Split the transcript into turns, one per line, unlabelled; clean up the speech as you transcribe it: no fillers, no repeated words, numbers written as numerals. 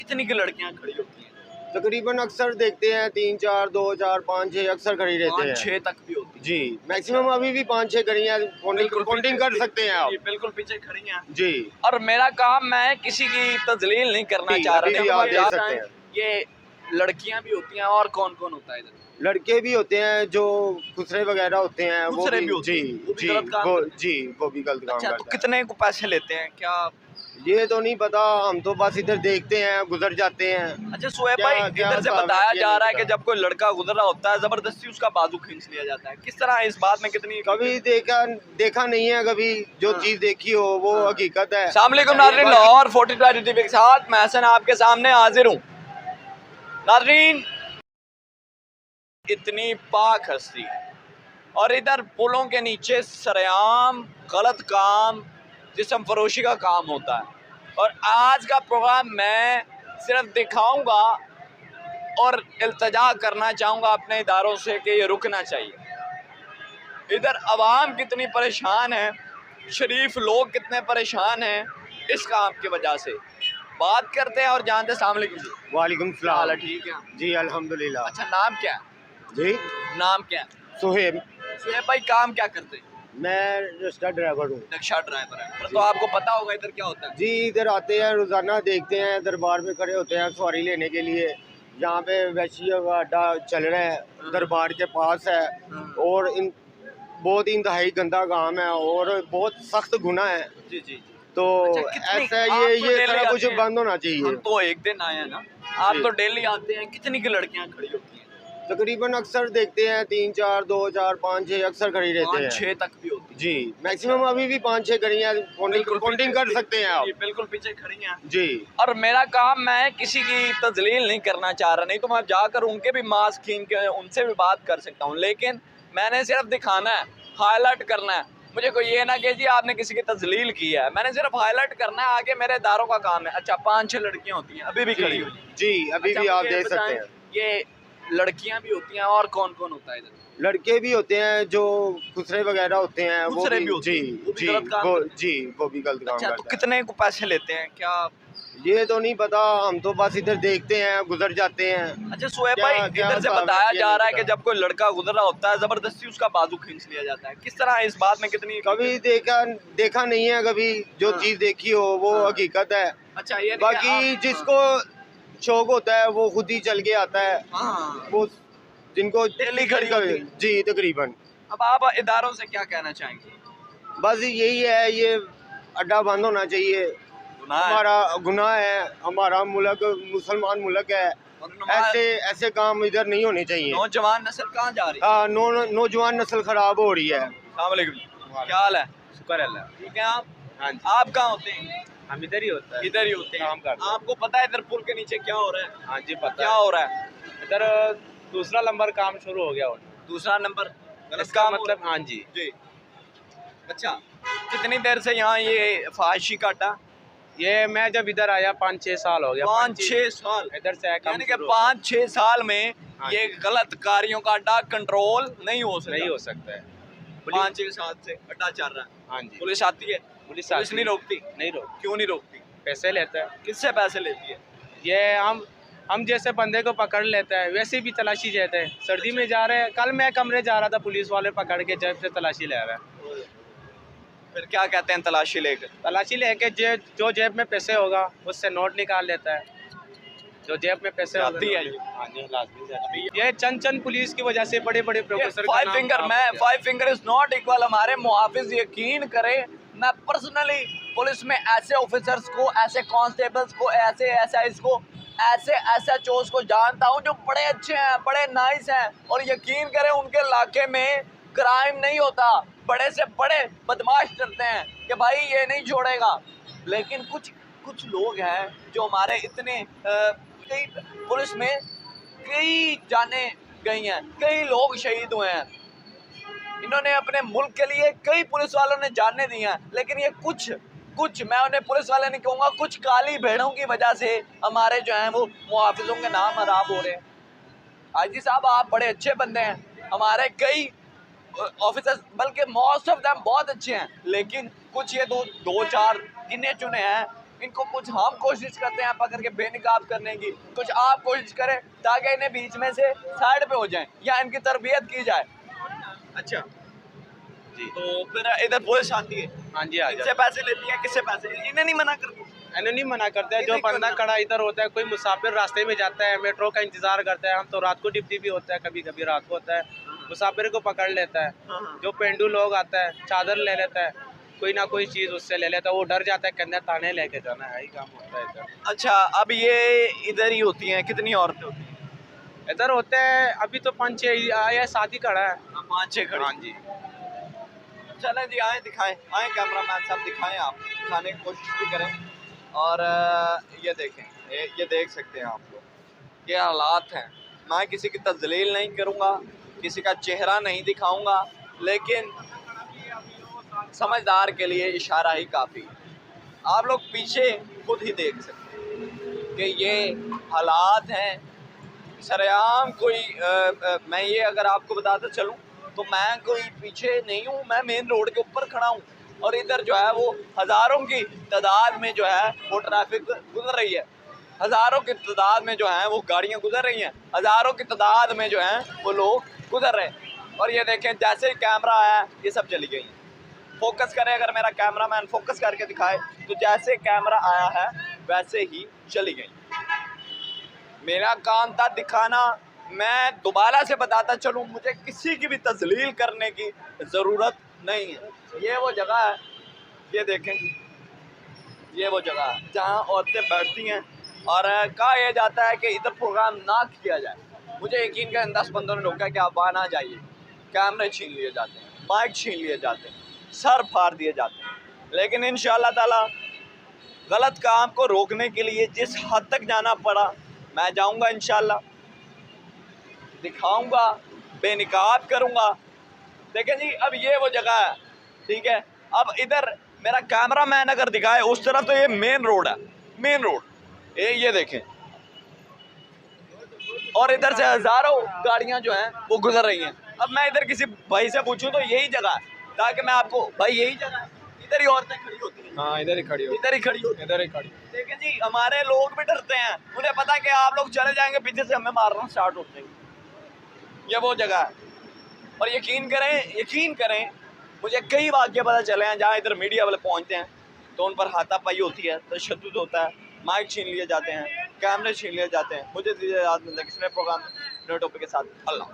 कितनी की लड़कियां खड़ी होती हैं?
तकरीबन अक्सर देखते हैं 3 4 2 4 5 6 अक्सर खड़ी रहते हैं
6 तक भी होती
जी। मैक्सिमम अभी भी 5 6 खड़ी हैं।
बिल्कुल
काउंटिंग कर सकते हैं आप
बिल्कुल पीछे खड़ी हैं
जी।
और मेरा काम, मैं किसी की तजलील नहीं करना चाह
अभी भी
रहा
आप देख सकते हैं।
ये लड़कियां भी होती हैं और कौन कौन होता है इधर?
लड़के भी होते हैं जो खुसरे वगैरह होते हैं वो
खुसरे
भी
भी होते
जी
हैं, वो भी
जी
गलत काम
वो
करते हैं।
जी वो भी गलत काम
अच्छा, तो
करते हैं।
कितने को पैसे लेते हैं क्या?
ये तो नहीं पता, हम तो बस इधर देखते हैं, गुजर जाते हैं।
अच्छा शोएब
क्या-
भाई,
क्या
इधर से
हिसाब है,
बताया
ये
जा
नहीं
रहा है कि
पता।
जब कोई लड़का गुजर रहा होता है जबरदस्ती उसका बाजू खींच लिया जाता है, किस तरह है इस बात में कितनी
कभी देखा नहीं है, कभी जो चीज देखी हो वो हकीकत है।
अस्सलाम वालेकुम नाज़रीन, लाहौर 42 टीवी के साथ मैं हसन आपके सामने हाजिर हूँ। नाज़रीन, इतनी पाक हस्ती है और इधर पुलों के नीचे सरेआम गलत काम, जिस्म फरोशी का काम होता है। और आज का प्रोग्राम मैं सिर्फ दिखाऊंगा और इल्तजा करना चाहूँगा अपने इदारों से कि ये रुकना चाहिए। इधर आवाम कितनी परेशान है, शरीफ लोग कितने परेशान हैं इस काम की वजह से। बात करते हैं और जानते हैं। अस्सलाम वालेकुम जी।
वालेकुम
क्या हाल है?
सलाम।
ठीक है
जी अल्हम्दुलिल्लाह।
अच्छा, नाम क्या है?
जी
नाम क्या है?
सुहेब,
सुहेब भाई, काम क्या करते हैं?
मैं रिक्शा ड्राइवर हूँ
रिक्शा ड्राइवर है, तो आपको पता होगा इधर क्या होता है।
जी। इधर आते हैं रोजाना, देखते हैं, दरबार पे खड़े होते हैं सवारी लेने के लिए। यहाँ पे वैश्य का अड्डा चल रहा है, दरबार के पास है और बहुत ही इंतहाई गंदा काम है और बहुत सख्त गुनाह है।
जी जी जी।
तो
अच्छा,
ऐसा
आप
ये
तो
ये
डेली
सारा कुछ
आते हैं।
बंद होना चाहिए।
हम तो एक दिन आए हैं ना, आप
जी।
तो डेली आते हैं, कितनी की लड़कियां खड़ी होती हैं?
तकरीबन अक्सर देखते हैं 3 4 2 4 5 6 अक्सर खड़ी रहते
5
हैं
6 तक भी होती
जी। मैक्सिमम अभी भी 5 6 खड़ी हैं। काउंटिंग कर सकते हैं आप
बिल्कुल पीछे खड़ी हैं
जी।
और मेरा काम, मैं किसी की तजलील नहीं करना चाह रहा, नहीं तो मैं जाकर उनके भी मास्क खींच के उनसे भी बात कर सकता हूँ, लेकिन मैंने सिर्फ दिखाना है, हाईलाइट करना है। मुझे कोई ये ना कि जी आपने किसी की तजलील की है, मैंने सिर्फ हाईलाइट करना है, आगे मेरे इदारों का काम है। अच्छा, 5 6 लड़कियां होती हैं अभी भी खड़ी हुई हैं।
जी अभी
अच्छा,
भी आप
मुझे
देख सकते
बताएं,
हैं।
ये लड़कियां भी होती हैं और कौन कौन होता है इधर?
लड़के भी होते हैं जो खुसरे वगैरह होते हैं वो
खुसरे
भी
भी होते
जी
हैं, वो भी
जी
गलत काम
वो
करते हैं।
जी वो भी गलत काम
अच्छा, तो
करते
कितने को पैसे लेते हैं क्या?
हैं। ये तो नहीं पता, हम तो बस इधर देखते हैं, गुजर जाते हैं।
अच्छा शोएब
क्या-
भाई,
क्या
इधर से
हिसाब है,
बताया
ये
जा
नहीं
रहा है कि
पता।
जब कोई लड़का गुजर रहा होता है जबरदस्ती उसका बाजू खींच लिया जाता है, किस तरह है इस बात में कितनी
कभी देखा नहीं है, कभी जो चीज देखी हो वो हकीकत है।
अच्छा, ये नहीं
बाकी जिसको शौक होता है वो खुद ही चल के आता है, वो जिनको
डेली खड़ी होती है।
जी तकरीबन।
अब आप इदारों से क्या कहना चाहेंगे?
बस यही है, ये अड्डा बंद होना चाहिए।
गुनाह है।
हमारा गुनाह है, हमारा मुल्क मुसलमान मुल्क है।
और
ऐसे काम इधर नहीं होने चाहिए।
नौजवान नस्ल कहाँ जा रही है?
नौजवान नस्ल खराब हो रही है।
अस्सलाम वालेकुम, क्या हाल है?
शुक्र अल्लाह।
ठीक है आप?
हाँ जी,
आप कहाँ होते हैं?
हम इधर ही होता है।
इधर ही होते हैं।
काम करते हैं।
आपको पता है इधर पुल के नीचे क्या हो रहा है?
हाँ जी पता
क्या
है।
हो रहा है?
इधर दूसरा नंबर काम शुरू हो गया और
दूसरा नंबर गलत
इसका
काम हो
मतलब
रहा
हाँ जी।
है? जी। अच्छा, कितनी देर से यहाँ ये फहाशी का अड्डा?
ये मैं जब इधर आया 5 6 साल हो गया।
5 6 साल,
इधर से काम
यानी कि
शुरू हो
5 6 साल में
हाँ
ये गलत कार्यों का अड्डा कंट्रोल नहीं हो सकता।
नहीं हो सकता है।
5 6 साल से अड्डा चल रहा है।
हाँ जी,
पुलिस आती है?
पुलिस
पुलिस
आती
नहीं
है।
रोकती?
नहीं रोक,
क्यों नहीं रोकती?
पैसे लेता है।
किससे पैसे लेती है?
ये हम जैसे बंदे को पकड़ लेता है वैसे भी तलाशी देते हैं। सर्दी में जा रहे हैं, कल मैं कमरे जा रहा था, पुलिस वाले पकड़ के जेब से तलाशी ले रहा है।
फिर क्या कहते हैं तलाशी लेकर?
तलाशी लेके जो जेब में पैसे होगा उससे नोट निकाल लेता है। जो जेब में पैसे
जाती है ये?
हाँ जी, लाजमी जाती है। ये चंद पुलिस की वजह से बड़े बड़े प्रोफेसर का
फाइव
नाम
फिंगर,
खराब
मैं
हो गया।
5 फिंगर इज नॉट इक्वल। हमारे मुहाफिज यकीन करें, मैं पर्सनली पुलिस में ऐसे ऑफिसर्स को, ऐसे कांस्टेबल्स को, ऐसे एसआईज को, ऐसे एसएचओस को जानता हूं जो बड़े अच्छे हैं, बड़े नाइस हैं, और यकीन करें उनके इलाके में क्राइम नहीं होता। बड़े से बड़े बदमाश करते हैं कि भाई ये नहीं छोड़ेगा, लेकिन कुछ लोग हैं जो हमारे इतने कई पुलिस में कई जाने गई हैं, कई लोग शहीद हुए हैं, इन्होंने अपने मुल्क के लिए कई पुलिस वालों ने जाने दी हैं, लेकिन ये कुछ मैं उन्हें पुलिस वाले नहीं कहूँगा, कुछ काली भेड़ों की वजह से हमारे जो हैं वो मुहाफिजों के नाम खराब हो रहे हैं। आईजी साहब, आप बड़े अच्छे बंदे हैं, हमारे कई ऑफिसर्स, बल्कि मोस्ट ऑफ देम बहुत अच्छे हैं, लेकिन कुछ ये दो चार गिने चुने हैं इनको कुछ हम कोशिश करते हैं पकड़ के बेनकाब करने की, कुछ आप कोशिश करें ताकि इन्हें बीच में से साइड पे हो जाएं या इनकी तरबियत की जाए। अच्छा जी, तो फिर इधर पुलिस आती है,
हाँ जी, आ
इनसे
जाओ।
पैसे लेती है, किससे पैसे? इन्हें नहीं मना करती?
इन्हें नहीं मना करते हैं, जो
इन्हें क्यों
बंदा
ना?
खड़ा इधर होता है, कोई मुसाफिर रास्ते में जाता है, मेट्रो का इंतजार करता है, हम तो रात को ड्यूटी भी होता है, कभी कभी रात को होता है, मुसाफिर को पकड़ लेता है। जो पेंडू लोग आता है चादर ले लेता है, कोई ना कोई चीज़ उससे ले लेता है, वो डर जाता है, कहना थाने लेके जाना है, यही काम होता है इधर।
अच्छा, अब ये इधर ही होती हैं, कितनी औरतें होती हैं?
इधर होते हैं अभी तो 5-6 आया, 7 ही खड़ा है।
5-6 खड़ी।
हाँ जी।
चलें जी, आए दिखाएं, आए कैमरामैन साहब दिखाएं, आप दिखाने की कोशिश भी करें। और ये देखें, ये देख सकते हैं आप लोग, ये हालात हैं। मैं किसी की तजलील नहीं करूँगा, किसी का चेहरा नहीं दिखाऊंगा, लेकिन समझदार के लिए इशारा ही काफ़ी है। आप लोग पीछे खुद ही देख सकते हैं कि ये हालात हैं। सरेआम कोई मैं ये अगर आपको बताता चलूँ तो मैं कोई पीछे नहीं हूँ, मैं मेन रोड के ऊपर खड़ा हूँ और इधर जो है वो हज़ारों की तादाद में जो है वो ट्रैफिक गुजर रही है, हज़ारों की तादाद में जो है वो गाड़ियाँ गुजर रही हैं, हज़ारों की तादाद में जो है वो लोग गुजर रहे हैं। और ये देखें, जैसे ही कैमरा आया ये सब चली गई। फोकस करें, अगर मेरा कैमरामैन फोकस करके दिखाए तो जैसे कैमरा आया है वैसे ही चली गई। मेरा काम था दिखाना। मैं दोबारा से बताता चलूँ, मुझे किसी की भी तजलील करने की ज़रूरत नहीं है। ये वो जगह है, ये देखें, ये वो जगह है जहाँ औरतें बैठती हैं और कहा यह जाता है कि इधर प्रोग्राम ना किया जाए। मुझे यकीन करें 10-15 ने रोका कि आप वहाँ ना जाइए। कैमरे छीन लिए जाते हैं, माइक छीन लिए जाते हैं, सर फाड़ दिए जाते हैं। लेकिन इंशाअल्लाह ताला गलत काम को रोकने के लिए जिस हद तक जाना पड़ा मैं जाऊंगा, इंशाअल्लाह दिखाऊंगा, बेनिकाब करूंगा। देखें जी, अब ये वो जगह है, ठीक है। अब इधर मेरा कैमरामैन अगर दिखाए उस तरफ तो ये मेन रोड है, मेन रोड ये देखें, और इधर से हज़ारों गाड़ियां जो हैं वो गुजर रही हैं। अब मैं इधर किसी भाई से पूछूं तो यही जगह है, ताकि मैं आपको, भाई यही जगह है, इधर ही औरतें खड़ी होती हैं।
हाँ, इधर ही खड़ी हो,
इधर ही खड़ी होती हैं।
इधर ही खड़ी।
देखिए जी, हमारे लोग भी डरते हैं, मुझे पता है कि आप लोग चले जाएंगे पीछे से हमें मारना स्टार्ट हो जाएंगे। ये वो जगह है और यकीन करें मुझे कई वाक़ये पता चले हैं जहाँ इधर मीडिया वाले पहुँचते हैं तो उन पर हाथापाई होती है, तशद्दुद होता है, माइक छीन लिए जाते हैं, कैमरे छीन लिए जाते हैं। मुझे दीजिए इजाज़त, मिलते हैं किसी नए प्रोग्राम नए टॉपिक के साथ। अल्लाह।